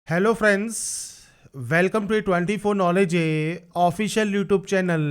Hello friends, welcome to 24 knowledge official YouTube channel.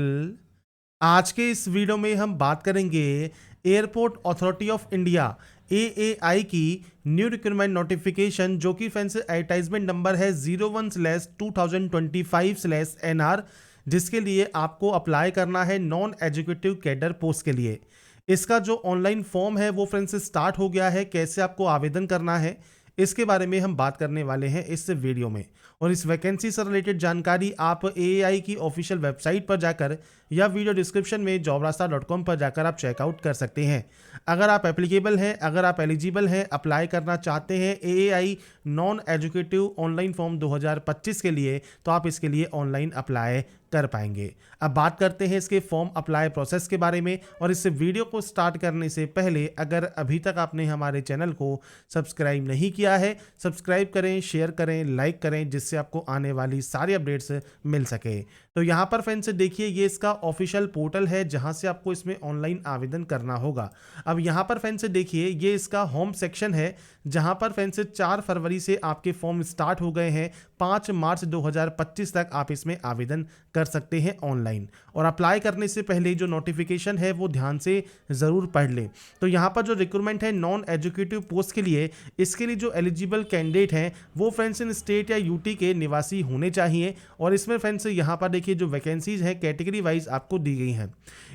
आज के इस वीडियो में हम बात करेंगे airport authority of India AAI की न्यू रिक्रूटमेंट नोटिफिकेशन, जो कि फ्रेंड्स एडवर्टाइजमेंट नंबर है 01/2025/NR, जिसके लिए आपको अप्लाई करना है नॉन एजुकेटिव कैडर पोस्ट के लिए। इसका जो ऑनलाइन फॉर्म है वो फ्रेंड्स स्टार्ट हो गया है। कैसे आपको आवेदन करना है इसके बारे में हम बात करने वाले हैं इस वीडियो में। और इस वैकेंसी से रिलेटेड जानकारी आप AAI की ऑफिशियल वेबसाइट पर जाकर या वीडियो डिस्क्रिप्शन में jobrasta.com पर जाकर आप चेकआउट कर सकते हैं। अगर आप एप्लीकेबल हैं, अगर आप एलिजिबल हैं, अप्लाई करना चाहते हैं AAI non educative online form 2025 के लिए, तो आप इसके लिए ऑनलाइन अप्लाई कर पाएंगे। अब बात करते हैं इसके फॉर्म अप्लाई प्रोसेस के बारे में। और इस वीडियो को स्टार्ट करने से पहले अगर अभी तक आपने हमारे चैनल को सब्सक्राइब नहीं किया है, सब्सक्राइब करें, शेयर करें, लाइक करें, जिससे आपको आने वाली सारी अपडेट्स मिल सके। तो यहाँ पर फ्रेंड्स देखिए, ये इसका ऑफिशियल पोर्टल है जहाँ से आपको इसमें ऑनलाइन आवेदन करना होगा। अब यहाँ पर फ्रेंड्स देखिए, ये इसका होम सेक्शन है जहाँ पर फ्रेंड्स 4 फरवरी से आपके फॉर्म स्टार्ट हो गए हैं। 5 मार्च 2025 तक आप इसमें आवेदन कर सकते हैं ऑनलाइन। और अप्लाई करने से पहले जो नोटिफिकेशन है वो ध्यान से ज़रूर पढ़ लें। तो यहाँ पर जो रिक्रूटमेंट है नॉन एजुकेटिव पोस्ट के लिए, इसके लिए जो एलिजिबल कैंडिडेट हैं वो फ्रेंड्स इन स्टेट या यूटी के निवासी होने चाहिए। और इसमें फ्रेंड्स यहाँ पर देखिए जो वैकेंसीज हैं कैटेगरी वाइज आपको दी गई हैं।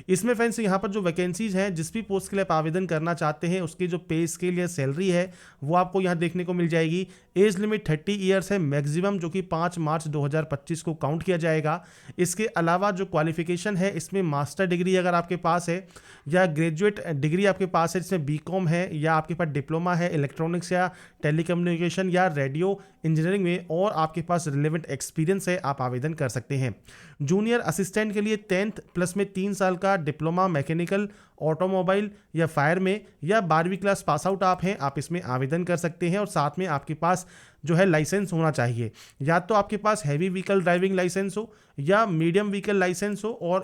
इसमें फ्रेंड्स यहाँ पर जो वैकेंसीज हैं, जिस भी पोस्ट के लिए आप आवेदन करना चाहते हैं उसकी जो पे स्केल या सैलरी है वो आपको यहाँ देखने को मिल जाएगी। एज लिमिट 30 ईयर्स है मैक्सिमम, जो कि 5 मार्च 2025 को काउंट किया जाएगा। इसके अलावा जो क्वालिफिकेशन है, इसमें मास्टर डिग्री अगर आपके पास है या ग्रेजुएट डिग्री आपके पास है, जिसमें बीकॉम है, या आपके पास डिप्लोमा है इलेक्ट्रॉनिक्स या टेलीकम्युनिकेशन या रेडियो इंजीनियरिंग में, और आपके पास रिलेवेंट एक्सपीरियंस है, आप आवेदन कर सकते हैं। जूनियर असिस्टेंट के लिए 10th प्लस में 3 साल का डिप्लोमा मैकेनिकल, ऑटोमोबाइल या फायर में, या 12वीं क्लास पास आउट आप हैं, आप इसमें आवेदन कर सकते हैं। और साथ में आपके पास जो है लाइसेंस होना चाहिए, या तो आपके पास हैवी व्हीकल ड्राइविंग लाइसेंस हो या मीडियम व्हीकल लाइसेंस हो, और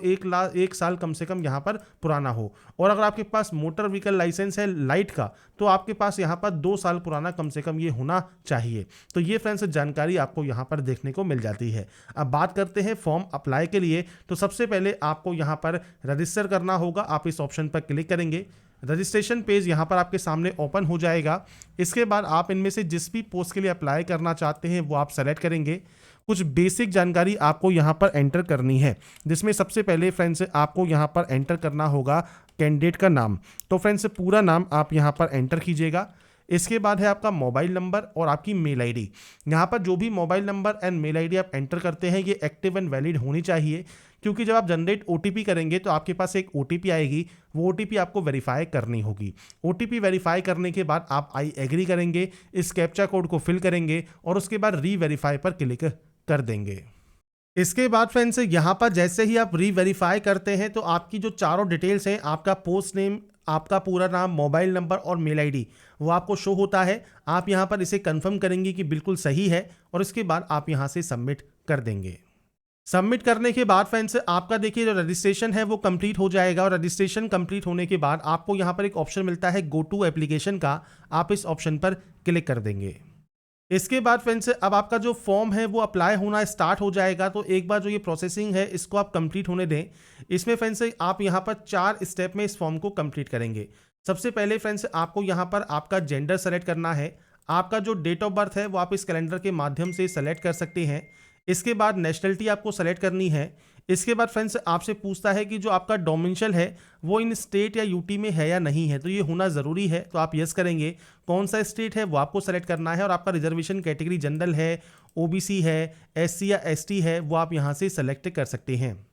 1 साल कम से कम यहाँ पर पुराना हो। और अगर आपके पास मोटर व्हीकल लाइसेंस है लाइट का, तो आपके पास यहाँ पर 2 साल पुराना कम से कम ये होना चाहिए। तो ये फ्रेंड्स जानकारी आपको यहाँ पर देखने को मिल जाती है। अब बात करते हैं फॉर्म अप्लाई के लिए। तो सबसे पहले आपको यहाँ पर रजिस्टर करना होगा। आप इस ऑप्शन पर क्लिक करेंगे, रजिस्ट्रेशन पेज यहाँ पर आपके सामने ओपन हो जाएगा। इसके बाद आप इनमें से जिस भी पोस्ट के लिए अप्लाई करना चाहते हैं वो आप सेलेक्ट करेंगे। कुछ बेसिक जानकारी आपको यहाँ पर एंटर करनी है, जिसमें सबसे पहले फ्रेंड्स आपको यहाँ पर एंटर करना होगा कैंडिडेट का नाम। तो फ्रेंड्स पूरा नाम आप यहाँ पर एंटर कीजिएगा। इसके बाद है आपका मोबाइल नंबर और आपकी मेल आईडी। यहाँ पर जो भी mobile number and mail ID आप एंटर करते हैं ये एक्टिव एंड वैलिड होनी चाहिए, क्योंकि जब आप जनरेट OTP करेंगे तो आपके पास एक OTP आएगी, वो OTP आपको वेरीफाई करनी होगी। OTP वेरीफाई करने के बाद आप आई एग्री करेंगे, इस कैप्चा कोड को फिल करेंगे और उसके बाद री वेरीफाई पर क्लिक कर देंगे। इसके बाद फ्रेंड्स यहाँ पर जैसे ही आप री वेरीफाई करते हैं तो आपकी जो चारों डिटेल्स हैं, आपका पोस्ट नेम, आपका पूरा नाम, मोबाइल नंबर और मेल आईडी, वो आपको शो होता है। आप यहाँ पर इसे कंफर्म करेंगे कि बिल्कुल सही है और इसके बाद आप यहाँ से सबमिट कर देंगे। सबमिट करने के बाद फ्रेंड्स आपका देखिए जो रजिस्ट्रेशन है वो कंप्लीट हो जाएगा। और रजिस्ट्रेशन कंप्लीट होने के बाद आपको यहाँ पर एक ऑप्शन मिलता है गो टू एप्लीकेशन का, आप इस ऑप्शन पर क्लिक कर देंगे। इसके बाद फ्रेंड्स अब आपका जो फॉर्म है वो अप्लाई होना स्टार्ट हो जाएगा। तो एक बार जो ये प्रोसेसिंग है इसको आप कंप्लीट होने दें। इसमें फ्रेंड्स आप यहाँ पर 4 स्टेप में इस फॉर्म को कंप्लीट करेंगे। सबसे पहले फ्रेंड्स आपको यहाँ पर आपका जेंडर सेलेक्ट करना है। आपका जो डेट ऑफ बर्थ है वो आप इस कैलेंडर के माध्यम से सेलेक्ट कर सकते हैं। इसके बाद नेशनलिटी आपको सेलेक्ट करनी है। इसके बाद फ्रेंड्स आपसे पूछता है कि जो आपका डोमिसाइल है वो इन स्टेट या यूटी में है या नहीं है, तो ये होना ज़रूरी है, तो आप यस करेंगे। कौन सा स्टेट है वो आपको सेलेक्ट करना है। और आपका रिजर्वेशन कैटेगरी जनरल है, OBC है, SC या ST है, वो आप यहाँ से सेलेक्ट कर सकते हैं।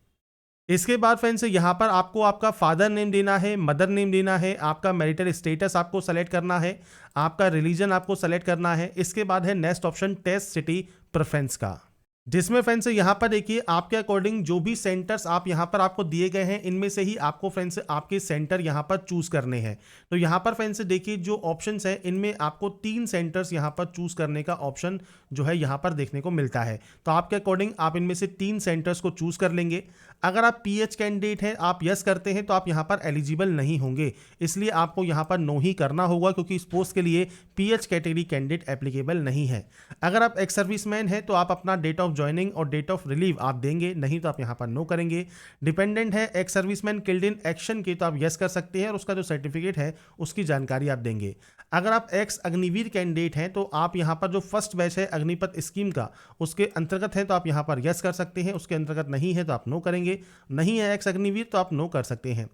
इसके बाद फ्रेंड्स यहाँ पर आपको आपका फादर नेम देना है, मदर नेम देना है, आपका मैरिटल स्टेटस आपको सेलेक्ट करना है, आपका रिलीजन आपको सेलेक्ट करना है। इसके बाद है next option test city preference का। जिसमें फ्रेंड्स यहाँ पर देखिए आपके अकॉर्डिंग जो भी सेंटर्स आप यहाँ पर आपको दिए गए हैं इनमें से ही आपको फ्रेंड्स आपके सेंटर यहाँ पर चूज करने हैं। तो यहाँ पर फ्रेंड्स देखिए जो ऑप्शंस हैं इनमें आपको 3 सेंटर्स यहाँ पर चूज करने का ऑप्शन जो है यहाँ पर देखने को मिलता है। तो आपके अकॉर्डिंग आप इनमें से 3 सेंटर्स को चूज कर लेंगे। अगर आप पीएच कैंडिडेट हैं, आप यस करते हैं तो आप यहाँ पर एलिजिबल नहीं होंगे, इसलिए आपको यहाँ पर नो ही करना होगा क्योंकि इस पोस्ट के लिए पीएच कैटेगरी कैंडिडेट एप्लीकेबल नहीं है। अगर आप एक्स सर्विसमैन हैं तो आप अपना डेट ऑफ ज्वाइनिंग और डेट ऑफ रिलीव आप देंगे, नहीं तो आप यहाँ पर नो करेंगे। डिपेंडेंट है ex serviceman killed in action के तो आप यस कर सकते हैं और उसका जो सर्टिफिकेट है उसकी जानकारी आप देंगे। अगर आप एक्स अग्निवीर कैंडिडेट हैं तो आप यहाँ पर जो फर्स्ट बैच है अग्निपथ स्कीम का उसके अंतर्गत है तो आप यहाँ पर यस कर सकते हैं, उसके अंतर्गत नहीं है तो आप नो करेंगे। नहीं है एक्स अग्निवीर तो आप नो कर सकते हैं।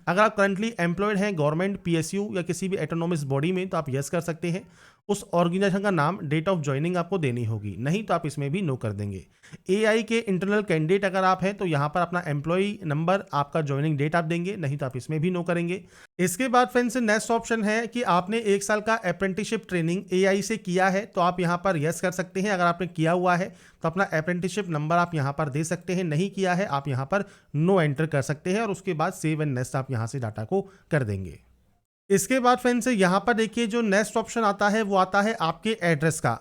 अगर आप करंटली एम्प्लॉयड हैं गवर्नमेंट पीएसयू या किसी भी ऑटोनोमस बॉडी में तो आप यस कर सकते हैं। उस ऑर्गेनाइजेशन का नाम डेट ऑफ ज्वाइनिंग आपको देनी होगी, नहीं तो आप इसमें भी नो कर देंगे। एआई के इंटरनल कैंडिडेट अगर आप हैं तो यहाँ पर अपना एम्प्लॉय नंबर आपका ज्वाइनिंग डेट आप देंगे, नहीं तो आप इसमें भी नो करेंगे। इसके बाद फ्रेंड्स नेक्स्ट ऑप्शन है कि आपने 1 साल का अप्रेंटिसशिप ट्रेनिंग एआई से किया है तो आप यहाँ पर यस कर सकते हैं। अगर आपने किया हुआ है तो अपना अप्रेंटिसशिप नंबर आप यहाँ पर दे सकते हैं, नहीं किया है आप यहाँ पर नो एंटर कर सकते हैं और उसके बाद सेव एंड नेक्स्ट आप यहाँ से डाटा को कर देंगे। इसके बाद फ्रेंड्स यहाँ पर देखिए जो नेक्स्ट ऑप्शन आता है वो आता है आपके एड्रेस का।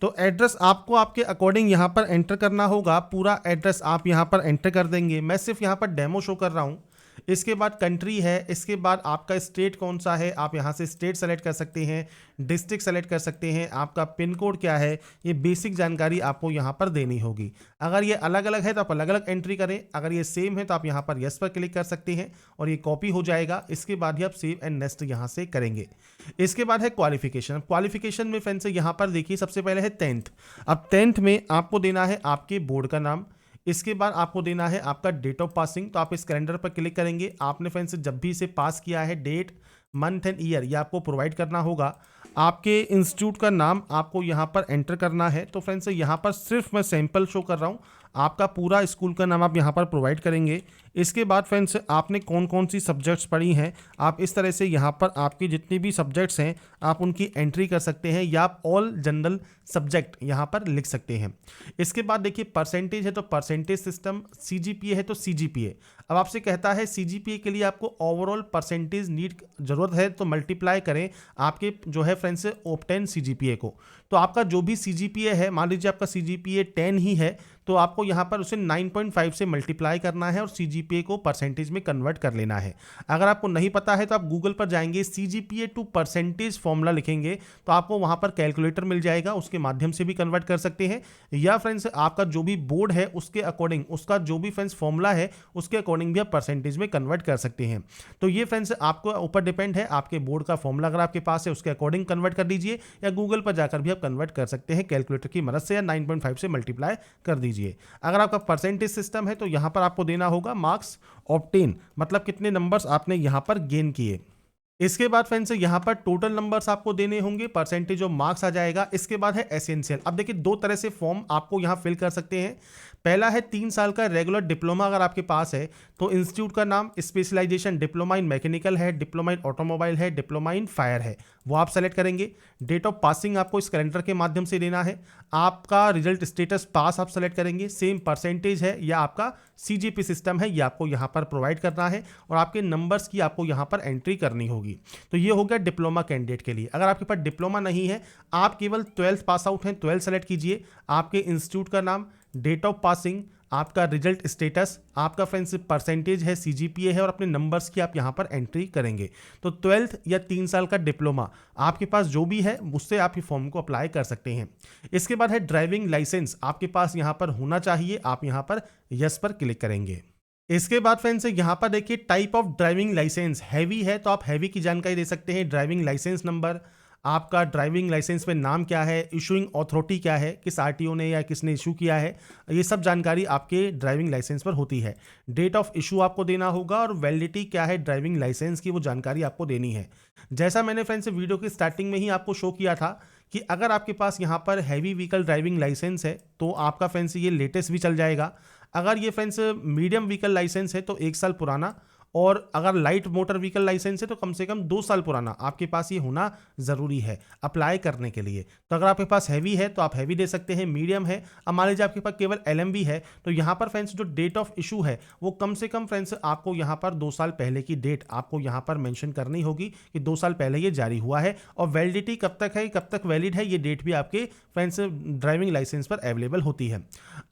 तो एड्रेस आपको आपके अकॉर्डिंग यहाँ पर एंटर करना होगा, पूरा एड्रेस आप यहाँ पर एंटर कर देंगे। मैं सिर्फ यहाँ पर डेमो शो कर रहा हूँ। इसके बाद कंट्री है, इसके बाद आपका स्टेट कौन सा है आप यहाँ से स्टेट सेलेक्ट कर सकते हैं, डिस्ट्रिक्ट सेलेक्ट कर सकते हैं, आपका पिन कोड क्या है, ये बेसिक जानकारी आपको यहाँ पर देनी होगी। अगर ये अलग अलग है तो आप अलग अलग एंट्री करें, अगर ये सेम है तो आप यहाँ पर यस पर क्लिक कर सकते हैं और ये कॉपी हो जाएगा। इसके बाद ही आप सेव एंड नेक्स्ट यहाँ से करेंगे। इसके बाद है क्वालिफिकेशन। क्वालिफिकेशन में फ्रेंड्स यहाँ पर देखिए सबसे पहले है 10th। अब 10th में आपको देना है आपके बोर्ड का नाम, इसके बाद आपको देना है आपका डेट ऑफ पासिंग। तो आप इस कैलेंडर पर क्लिक करेंगे, आपने फ्रेंड्स जब भी इसे पास किया है डेट मंथ एंड ईयर ये आपको प्रोवाइड करना होगा। आपके इंस्टीट्यूट का नाम आपको यहाँ पर एंटर करना है। तो फ्रेंड्स यहाँ पर सिर्फ मैं सैंपल शो कर रहा हूँ, आपका पूरा स्कूल का नाम आप यहाँ पर प्रोवाइड करेंगे। इसके बाद फ्रेंड्स आपने कौन कौन सी सब्जेक्ट्स पढ़ी हैं आप इस तरह से यहाँ पर आपकी जितनी भी सब्जेक्ट्स हैं आप उनकी एंट्री कर सकते हैं या आप ऑल जनरल सब्जेक्ट यहाँ पर लिख सकते हैं। इसके बाद देखिए परसेंटेज है तो परसेंटेज सिस्टम, सीजीपीए है तो सीजीपीए। अब आपसे कहता है सीजीपीए के लिए आपको ओवरऑल परसेंटेज नीड ज़रूरत है तो मल्टीप्लाई करें आपके जो है फ्रेंड्स ऑब्टेन सीजीपीए को। तो आपका जो भी सीजीपीए है, मान लीजिए आपका सीजीपीए 10 ही है तो आपको यहाँ पर उसे 9.5 से मल्टीप्लाई करना है और सीजीपीए को परसेंटेज में कन्वर्ट कर लेना है। अगर आपको नहीं पता है तो आप गूगल पर जाएंगे, सीजीपीए टू परसेंटेज फॉर्मूला लिखेंगे तो आपको वहाँ पर कैलकुलेटर मिल जाएगा, उसके माध्यम से भी कन्वर्ट कर सकते हैं। या फ्रेंड्स आपका जो भी बोर्ड है उसके अकॉर्डिंग उसका जो भी फ्रेंड्स फॉर्मूला है उसके अकॉर्डिंग भी आप परसेंटेज में कन्वर्ट कर सकते हैं। तो ये फ्रेंड्स आपको ऊपर डिपेंड है, आपके बोर्ड का फॉर्मूला अगर आपके पास है उसके अकॉर्डिंग कन्वर्ट कर दीजिए या गूगल पर जाकर भी आप कन्वर्ट कर सकते हैं कैलकुलेटर की मदद से या 9.5 से मल्टीप्लाई कर दीजिए। अगर आपका परसेंटेज सिस्टम है तो यहाँ पर आपको देना होगा मार्क्स ऑब्टेन, मतलब कितने नंबर्स आपने यहाँ पर गेन किए। इसके बाद फ्रेंड्स यहाँ पर टोटल नंबर्स आपको देने होंगे, परसेंटेज ऑफ मार्क्स आ जाएगा। इसके बाद है एसेंशियल। अब देखिए 2 तरह से फॉर्म आपको यहाँ फिल कर सकते हैं। पहला है 3 साल का रेगुलर डिप्लोमा अगर आपके पास है तो इंस्टीट्यूट का नाम, स्पेशलाइजेशन डिप्लोमा इन मैकेनिकल है, डिप्लोमा इन ऑटोमोबाइल है, डिप्लोमा इन फायर है, वो आप सेलेक्ट करेंगे। डेट ऑफ पासिंग आपको इस कैलेंडर के माध्यम से देना है। आपका रिजल्ट स्टेटस पास आप सेलेक्ट करेंगे। सेम परसेंटेज है या आपका सीजीपी सिस्टम है ये आपको यहाँ पर प्रोवाइड करना है और आपके नंबर्स की आपको यहाँ पर एंट्री करनी होगी। तो ये हो गया डिप्लोमा कैंडिडेट के लिए। अगर आपके पास डिप्लोमा नहीं है, आप केवल 12th पास आउट हैं, 12th सेलेक्ट कीजिए। आपके इंस्टीट्यूट का नाम, डेट ऑफ पासिंग, आपका रिजल्ट स्टेटस, आपका फ्रेंड्स परसेंटेज है, सीजीपीए है और अपने नंबर्स की आप यहाँ पर एंट्री करेंगे। तो 12th या 3 साल का डिप्लोमा आपके पास जो भी है उससे आप ये फॉर्म को अप्लाई कर सकते हैं। इसके बाद है ड्राइविंग लाइसेंस, आपके पास यहाँ पर होना चाहिए, आप यहाँ पर यस पर क्लिक करेंगे। इसके बाद फ्रेंड्स यहाँ पर देखिए type of driving licence, heavy है तो आप हैवी की जानकारी दे सकते हैं। ड्राइविंग लाइसेंस नंबर, आपका ड्राइविंग लाइसेंस में नाम क्या है, इशूइंग अथॉरिटी क्या है, किस आरटीओ ने या किसने इशू किया है, ये सब जानकारी आपके ड्राइविंग लाइसेंस पर होती है। डेट ऑफ इशू आपको देना होगा और वैलिडिटी क्या है ड्राइविंग लाइसेंस की वो जानकारी आपको देनी है। जैसा मैंने फ्रेंड्स वीडियो की स्टार्टिंग में ही आपको शो किया था कि अगर आपके पास यहाँ पर हैवी व्हीकल ड्राइविंग लाइसेंस है तो आपका फ्रेंड्स ये लेटेस्ट भी चल जाएगा। अगर ये फ्रेंड्स मीडियम व्हीकल लाइसेंस है तो 1 साल पुराना और अगर लाइट मोटर व्हीकल लाइसेंस है तो कम से कम 2 साल पुराना आपके पास ये होना ज़रूरी है अप्लाई करने के लिए। तो अगर आपके पास हैवी है तो आप हैवी दे सकते हैं, मीडियम है, अब मान लीजिए आपके पास केवल LMB है तो यहाँ पर फ्रेंड्स जो डेट ऑफ इशू है वो कम से कम फ्रेंड्स आपको यहाँ पर 2 साल पहले की डेट आपको यहाँ पर मेंशन करनी होगी कि 2 साल पहले ये जारी हुआ है, और वैलिडिटी कब तक है, कब तक वैलिड है, ये डेट भी आपके फ्रेंड्स ड्राइविंग लाइसेंस पर अवेलेबल होती है।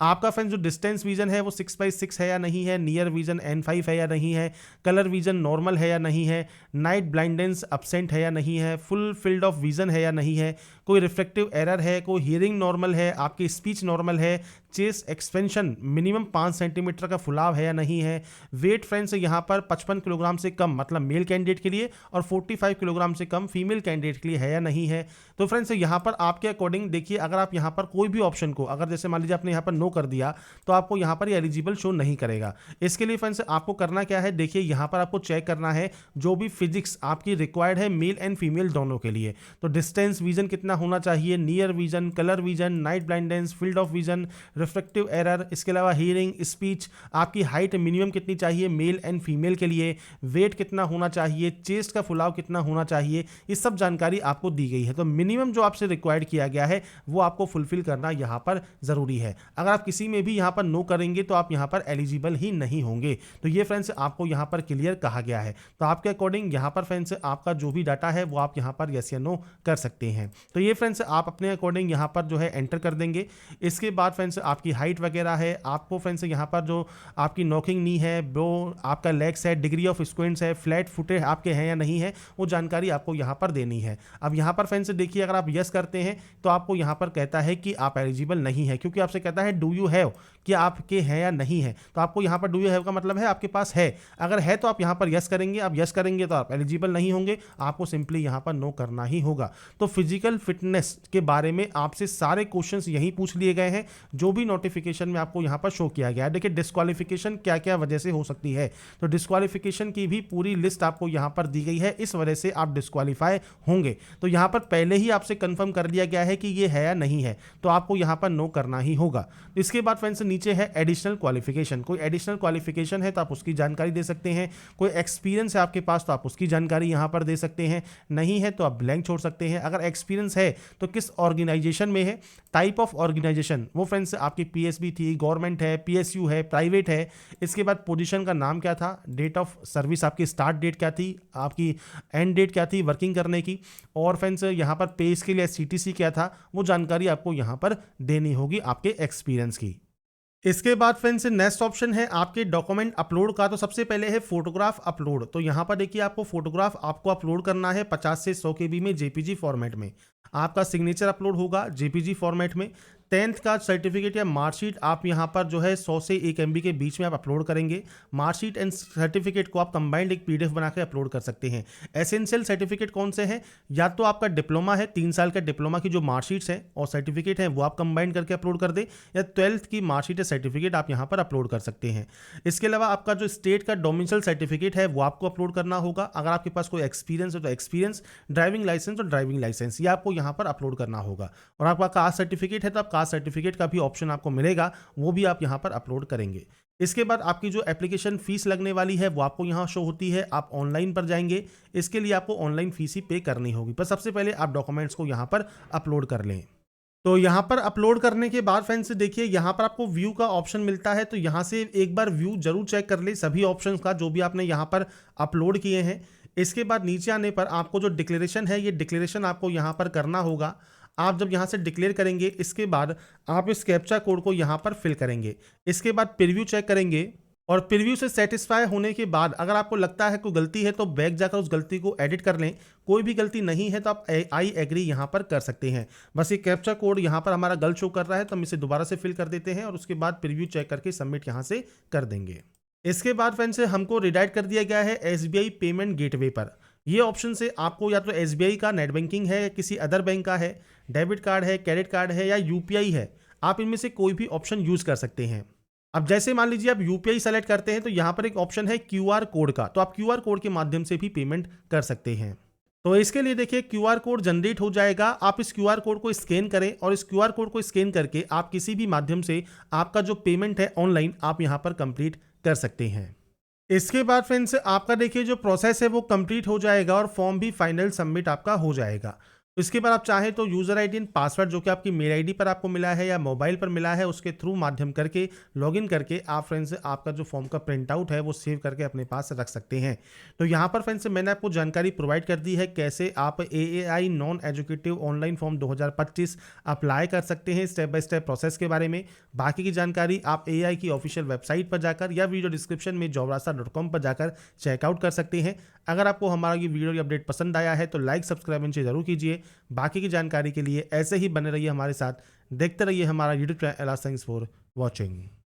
आपका फ्रेंड्स जो डिस्टेंस विजन है वो 6x6 है या नहीं है, नियर विजन N5 है या नहीं है, कलर विजन नॉर्मल है या नहीं है, नाइट ब्लाइंडेंस अपसेंट है या नहीं है, फुल फील्ड ऑफ विजन है या नहीं है, कोई रिफ्लेक्टिव एरर है, कोई हियरिंग नॉर्मल है, आपकी स्पीच नॉर्मल है, चेस्ट एक्सपेंशन मिनिमम 5 सेंटीमीटर का फुलाव है या नहीं है, वेट फ्रेंड्स यहाँ पर 55 किलोग्राम से कम मतलब मेल कैंडिडेट के लिए और 45 किलोग्राम से कम फीमेल कैंडिडेट के लिए है या नहीं है। तो फ्रेंड्स यहाँ पर आपके अकॉर्डिंग देखिए, अगर आप यहाँ पर कोई भी ऑप्शन को अगर जैसे मान लीजिए आपने यहाँ पर नो कर दिया तो आपको यहाँ पर एलिजिबल शो नहीं करेगा। इसके लिए फ्रेंड्स आपको करना क्या है, देखिए यहाँ पर आपको चेक करना है जो भी फिजिक्स आपकी रिक्वायर्ड है मेल एंड फीमेल दोनों के लिए। तो डिस्टेंस विजन कितना होना चाहिए, near vision, colour vision, night blindness, field of vision, reflective error, इसके अलावा हियरिंग, स्पीच, आपकी हाइट मिनिमम कितनी चाहिए मेल एंड फीमेल के लिए, वेट कितना होना चाहिए, चेस्ट का फुलाव कितना होना चाहिए, ये सब जानकारी आपको दी गई है। तो मिनिमम जो आपसे रिक्वायर्ड किया गया है वो आपको फुलफिल करना यहाँ पर ज़रूरी है। अगर आप किसी में भी यहाँ पर नो करेंगे तो आप यहाँ पर एलिजिबल ही नहीं होंगे। तो ये फ्रेंड्स आपको यहाँ पर क्लियर कहा गया है। तो आपके अकॉर्डिंग यहाँ पर फ्रेंड्स आपका जो भी डाटा है वो आप यहाँ पर यस या नो कर सकते हैं। तो ये फ्रेंड्स आप अपने अकॉर्डिंग यहाँ पर जो है एंटर कर देंगे। इसके बाद फ्रेंड्स आपकी हाइट वगैरह है, आपको फ्रेंड्स यहाँ पर जो आपकी नॉकिंग नी है, वो आपका लेग्स है, डिग्री ऑफ स्क्विंट्स है, फ्लैट फुटे आपके हैं या नहीं है, वो जानकारी आपको यहाँ पर देनी है। अब यहाँ पर फ्रेंड्स देखिए, अगर आप यस करते हैं तो आपको यहाँ पर कहता है कि आप एलिजिबल नहीं है, क्योंकि आपसे कहता है डू यू हैव, कि आपके हैं या नहीं है। तो आपको यहाँ पर डू यू हैव का मतलब है आपके पास है, अगर है तो आप यहाँ पर यस करेंगे, आप यस करेंगे तो आप एलिजिबल नहीं होंगे, आपको सिंपली यहाँ पर नो करना ही होगा। तो फिजिकल फिटनेस के बारे में आपसे सारे क्वेश्चंस यही पूछ लिए गए हैं जो भी नोटिफिकेशन में आपको यहाँ पर शो किया गया है। देखिए डिस्क्वालिफिकेशन क्या क्या वजह से हो सकती है, तो डिस्क्वालिफिकेशन की भी पूरी लिस्ट आपको यहाँ पर दी गई है, इस वजह से आप डिस्क्वालीफाई होंगे। तो यहाँ पर पहले ही आपसे कंफर्म कर दिया गया है कि ये है या नहीं है, तो आपको यहाँ पर नो करना ही होगा। इसके बाद फ्रेंड्स नीचे है एडिशनल क्वालिफिकेशन, कोई एडिशनल क्वालिफिकेशन है तो आप उसकी जानकारी दे सकते हैं, कोई एक्सपीरियंस है आपके पास तो आप उसकी जानकारी यहाँ पर दे सकते हैं, नहीं है तो आप ब्लैंक छोड़ सकते हैं। अगर एक्सपीरियंस है तो किस ऑर्गेनाइजेशन में है, टाइप ऑफ ऑर्गेनाइजेशन वो फ्रेंड्स आपकी PSB थी, गवर्नमेंट है, PSU है, प्राइवेट है। इसके बाद पोजीशन का नाम क्या था, डेट ऑफ सर्विस आपकी स्टार्ट डेट क्या थी, आपकी एंड डेट क्या थी वर्किंग करने की, और फ्रेंड्स यहाँ पर पे के लिए CTC क्या था, वो जानकारी आपको यहाँ पर देनी होगी आपके एक्सपीरियंस की। इसके बाद फ्रेंड्स नेक्स्ट ऑप्शन है आपके डॉक्यूमेंट अपलोड का। तो सबसे पहले है फोटोग्राफ अपलोड। तो यहाँ पर देखिए आपको फोटोग्राफ आपको अपलोड करना है 50 से 100 KB में JPG फॉर्मेट में। आपका सिग्नेचर अपलोड होगा JPG फॉर्मेट में। 10th का सर्टिफिकेट या मार्कशीट आप यहाँ पर जो है 100 से 1 MB के बीच में आप अपलोड करेंगे। मार्कशीट एंड सर्टिफिकेट को आप कंबाइंड एक PDF बना के अपलोड कर सकते हैं। एसेंशियल सर्टिफिकेट कौन से हैं, या तो आपका डिप्लोमा है, 3 साल का डिप्लोमा की जो मार्कशीट्स हैं और सर्टिफिकेट है वो आप कंबाइंड करके अपलोड कर दें, या 12th की मार्कशीट या सर्टिफिकेट आप यहाँ पर अपलोड कर सकते हैं। इसके अलावा आपका जो स्टेट का डोमिसाइल सर्टिफिकेट है वो आपको अपलोड करना होगा। अगर आपके पास कोई एक्सपीरियंस है तो एक्सपीरियंस, ड्राइविंग लाइसेंस तो ड्राइविंग लाइसेंस, ये आपको यहाँ पर अपलोड करना होगा। और आपका कास्ट सर्टिफिकेट है तो आप कास्ट सर्टिफिकेट का भी ऑप्शन आपको मिलेगा, वो भी आप यहाँ पर अपलोड करेंगे। इसके बाद आपकी जो एप्लीकेशन फीस लगने वाली है वो आपको यहाँ शो होती है। आप ऑनलाइन पर जाएंगे, इसके लिए आपको ऑनलाइन फीस ही पे करनी होगी। पर सबसे पहले आप डॉक्यूमेंट्स को यहाँ पर अपलोड कर लें। तो यहाँ पर अपलोड करने के बाद फ्रेंड्स देखिए यहाँ पर आपको व्यू का ऑप्शन मिलता है। तो यहाँ से एक बार व्यू जरूर चेक कर ले सभी ऑप्शंस का जो भी आपने यहाँ पर अपलोड किए हैं। इसके बाद नीचे आने पर आपको जो डिक्लेरेशन है ये डिक्लेरेशन आपको यहाँ पर करना होगा। आप जब यहाँ से डिक्लेयर करेंगे इसके बाद आप इस कैप्चा कोड को यहाँ पर फिल करेंगे। इसके बाद प्रीव्यू चेक करेंगे और प्रीव्यू से सेटिस्फाई होने के बाद अगर आपको लगता है कोई गलती है तो बैक जाकर उस गलती को एडिट कर लें। कोई भी गलती नहीं है तो आप आई एग्री यहाँ पर कर सकते हैं। बस ये कैप्चा कोड यहाँ पर हमारा गलत शो कर रहा है तो हम इसे दोबारा से फिल कर देते हैं और उसके बाद प्रीव्यू चेक करके सबमिट यहाँ से कर देंगे। इसके बाद फ्रेंड्स हमको रिडायरेक्ट कर दिया गया है SBI पेमेंट गेटवे पर। ये ऑप्शन से आपको या तो SBI का नेट बैंकिंग है, किसी अदर बैंक का है, डेबिट कार्ड है, क्रेडिट कार्ड है या UPI है, आप इनमें से कोई भी ऑप्शन यूज कर सकते हैं। अब जैसे मान लीजिए आप UPI सेलेक्ट करते हैं तो यहाँ पर एक ऑप्शन है QR कोड का, तो आप QR कोड के माध्यम से भी पेमेंट कर सकते हैं। तो इसके लिए देखिए QR कोड जनरेट हो जाएगा। आप इस QR कोड को स्कैन करें और इस QR कोड को स्कैन करके आप किसी भी माध्यम से आपका जो पेमेंट है ऑनलाइन आप यहाँ पर कंप्लीट कर सकते हैं। इसके बाद फ्रेंड्स आपका देखिए जो प्रोसेस है वो कंप्लीट हो जाएगा और फॉर्म भी फाइनल सबमिट आपका हो जाएगा। इसके बाद आप चाहें तो यूज़र आईडी एंड पासवर्ड जो कि आपकी मेल आईडी पर आपको मिला है या मोबाइल पर मिला है, उसके थ्रू माध्यम करके लॉगिन करके आप फ्रेंड्स आपका जो फॉर्म का प्रिंट आउट है वो सेव करके अपने पास रख सकते हैं। तो यहाँ पर फ्रेंड्स मैंने आपको जानकारी प्रोवाइड कर दी है कैसे आप AAI non educative online form 2025 apply कर सकते हैं, स्टेप बाय स्टेप प्रोसेस के बारे में। बाकी की जानकारी आप AI की ऑफिशियल वेबसाइट पर जाकर या वीडियो डिस्क्रिप्शन में jobrasa.com पर जाकर चेकआउट कर सकते हैं। अगर आपको हमारा ये वीडियो या अपडेट पसंद आया है तो लाइक सब्सक्राइब नीचे जरूर कीजिए। बाकी की जानकारी के लिए ऐसे ही बने रहिए हमारे साथ, देखते रहिए हमारा YouTube channel. Thanks for watching.